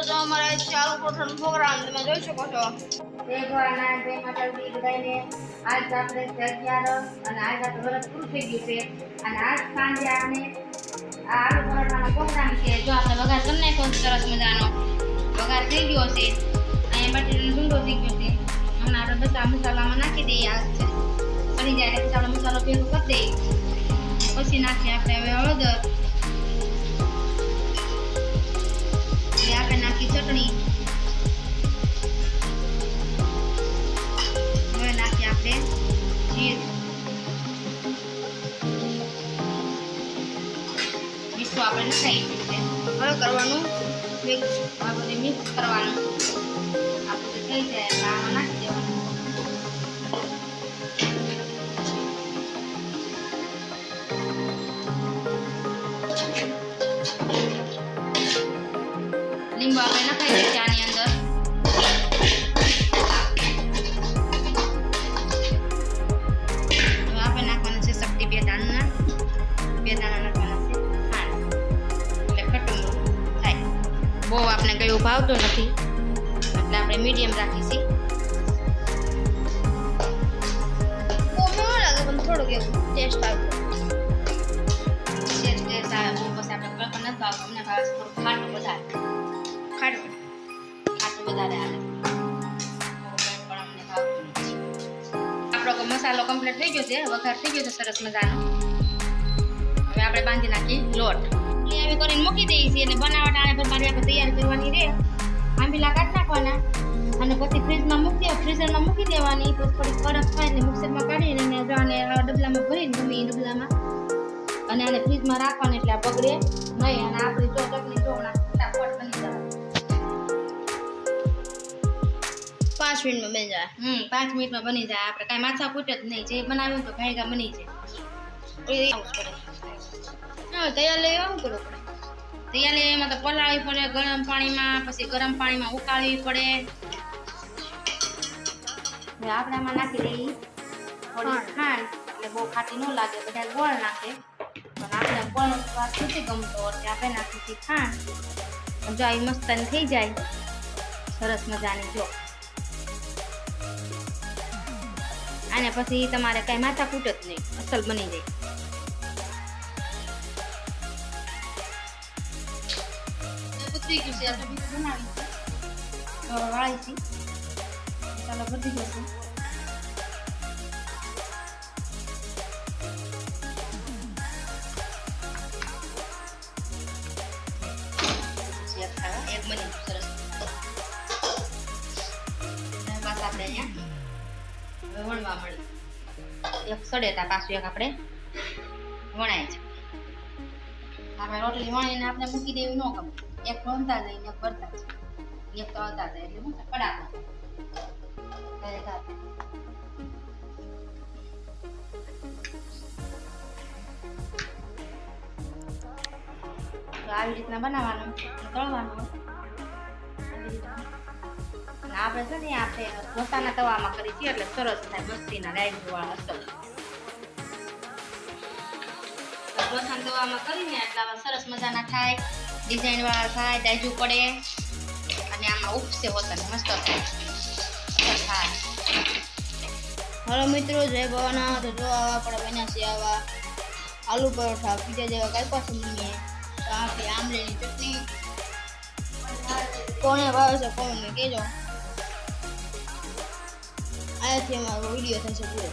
મિત્રો જો અમારા ચાલુ પરોઠાનો પ્રોગ્રામ તમે જોઈ શકો છો જય ભોળાનાથ, જય માતાજી બધાને। આજ આપણે 11 અને આજ આપણે વ્રત પૂરું થઈ ગયું છે અને આજ સાંજે આપણે આ આલુ પરોઠાનો પ્રોગ્રામ છે। જો આપણે વઘાર કરી નાખ્યો સરસ મજાનો વઘાર થઈ ગયો છે। અહીંયા બટેટાનો ડુંગળો થઈ ગયો છે। હમણાં આપણે બધા મસાલામાં નાખી દઈએ। આ બની જાય એટલે આપણે મસાલો ભેગો કરી દઈએ। પછી નાખીએ આપણે હવે હળદર, આપણે નાખી ચટણી, હવે નાખીએ આપણે જીરું, મીઠું આપણે નખાઈ દીધું છે। હવે કરવાનું મિક્સ આ બધું મિક્સ કરવાનું। આ બધું થઈ જાય એટલે આમાં નાખી દેવાનું। લીંબુ આપણે નખાઈ દઈએ આની અંદર। હવે આપણે નાખવાનું છે શક્તિ 2 દાણા નાખવાના છે ખાંડ, એટલે ખટ્ટું થાય। બહુ આપણે કયું ભાવતું નથી એટલે આપણે મીડિયમ રાખીશું। બહુ મોળો લાગે પણ થોડુંક એવું ટેસ્ટ આવે ટેસ્ટ આવે બહુ પછી આપણે કોઈ પણ નથી ભાવતું। અમને ભાવે છે થોડું ખાટું વધારે ખાટું વધારે આવે પણ અમને ભાવતું નથી। આપણો મસાલો કમ્પ્લીટ થઈ ગયો છે, વઘાર થઈ ગયો છે સરસ મજાનો। હવે આપણે બાંધી નાખી લોટ, આવી કરીને મૂકી દઈએ છીએ અને બનાવટ આને પર મારી આપણે તૈયાર કરવાની રહે। આંબીલા કાઢી નાખવાના અને પછી ફ્રીજમાં ફ્રીઝરમાં મૂકી દેવાની। તો થોડી બરફ થાય એટલે મિક્સરમાં કાઢીને અને ડબલામાં ભરીને ગમે એ ડબલામાં અને આને ફ્રીજમાં રાખવાની એટલે આ બગડે નહીં અને આપણી જો ચટણી ચોળા ફટાફટ બની જાય। 5 મિનિટમાં બની જાય। 5 મિનિટમાં બની જાય। આપણે કાંઈ માથા કૂટ જ નહીં, જે બનાવ્યું તો ભાઈગા બની જાય। તૈયાર લઈ આવું કરવું પડે। તૈયાર એમાં તો પલાળવી પડે ગરમ પાણીમાં, પછી ગરમ પાણીમાં ઉકાળવી પડે। હવે આપણે આમાં નાખી દઈએ થોડી ખાંડ, એટલે બહુ ખાટી ન લાગે। બધા ગોળ નાખે પણ આપણે ગોળનો સ્વાદ નથી ગમતો એટલે આપણે નાખીએ ખાંડ। જો આવી મસ્તની થઈ જાય સરસ મજાની। જો આને પછી તમારે કાંઈ માથા કૂટ જ નહીં, અસલ બની જાય। થઈ ગયું છે આપણે બીજું બનાવી તો વાળી છે ચાલો બધી જશે। એક બની સરસ બસ આપણે અહીંયા વણવા મળી એક સડેતા પાછું એક આપણે વણાય છે। આપણે રોટલી વણીને આપણે મૂકી દેવી ન ગમે, એક વણતા જાય ને એક ભરતા જાય, એક તો આવતા જાય એટલે હું પડાકો તો આવી રીતના બનાવવાનું, તળવાનું। અને આપણે છે ને આપણે ઢોસાના તવામાં કરી છીએ એટલે સરસ થાય મસ્તીના રાઈસવાળા અસલ। ઢોસાના તવામાં કરીને એટલે સરસ મજાના થાય, ડિઝાઇન વાળા થાય, દાજુ પડે અને આમાં ઉપસે હોતા મસ્ત થાય। હાલો મિત્રો, જય ભોળાનાથ। તો જો આવા આપણે બન્યા છે આવા આલુ પરોઠા, પીઝા જેવા કઈ પાછું બનીએ તો આપણી આમલીની ચટણી કોને ભાવે છે કોને કહેજો। આયાથી અમારો વિડીયો થશે પૂરો।